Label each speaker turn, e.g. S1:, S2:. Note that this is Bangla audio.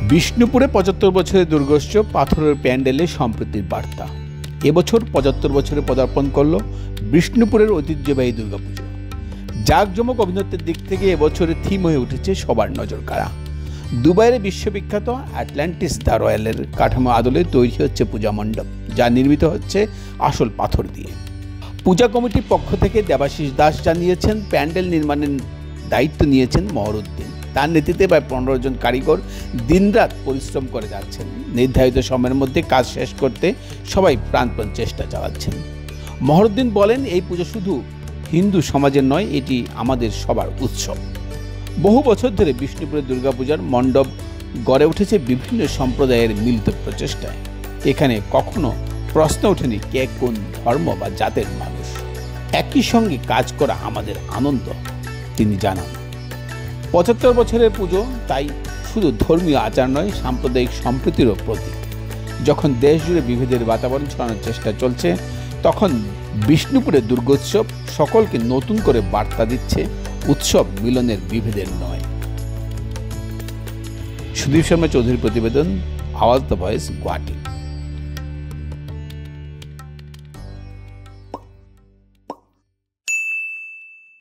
S1: বিষ্ণুপুরে ৭৫ বছরের দুর্গোৎসব পাথরের প্যান্ডেলে সম্প্রীতির বার্তা। এবছর ৭৫ বছরে পদার্পণ করল বিষ্ণুপুরের ঐতিহ্যবাহী দুর্গাপুজো। জাঁকজমক অভিনত্যের দিক থেকে এবছরের থিম হয়ে উঠেছে সবার নজর কাড়া। দুবাইয়ের বিশ্ববিখ্যাত আটলান্টিস দ্য রয়্যালের কাঠামো আদলে তৈরি হচ্ছে পূজা মণ্ডপ, যা নির্মিত হচ্ছে আসল পাথর দিয়ে। পূজা কমিটির পক্ষ থেকে দেবাশিস দাস জানিয়েছেন, প্যান্ডেল নির্মাণের দায়িত্ব নিয়েছেন মহরউদ্দিন। তার নেতৃত্বে প্রায় ১৫ জন কারিগর দিনরাত পরিশ্রম করে যাচ্ছেন। নির্ধারিত সময়ের মধ্যে কাজ শেষ করতে সবাই প্রাণপণ চেষ্টা চালাচ্ছেন। মহরউদ্দিন বলেন, এই পুজো শুধু হিন্দু সমাজের নয়, এটি আমাদের সবার উৎসব। বহু বছর ধরে বিষ্ণুপুরের দুর্গাপূজার মণ্ডপ গড়ে উঠেছে বিভিন্ন সম্প্রদায়ের মিলিত প্রচেষ্টায়। এখানে কখনো প্রশ্ন ওঠেনি কে কোন ধর্ম বা জাতের মানুষ, একই সঙ্গে কাজ করা আমাদের আনন্দ, তিনি জানান। ৭৫ বছরের পুজো তাই শুধু ধর্মীয় আচার নয়, সাম্প্রদায়িক সম্প্রীতিরও প্রতীক। যখন দেশ জুড়ে বিভেদের বাতাবরণ ছড়ানোর চেষ্টা চলছে, তখন বিষ্ণুপুরের দুর্গোৎসব সকলকে নতুন করে বার্তা দিচ্ছে, উৎসব মিলনের, বিভেদের নয়। সুদীপ শর্মা চৌধুরীর প্রতিবেদন, আওয়াজ দ্য ভয়েস, গুয়াহাটি।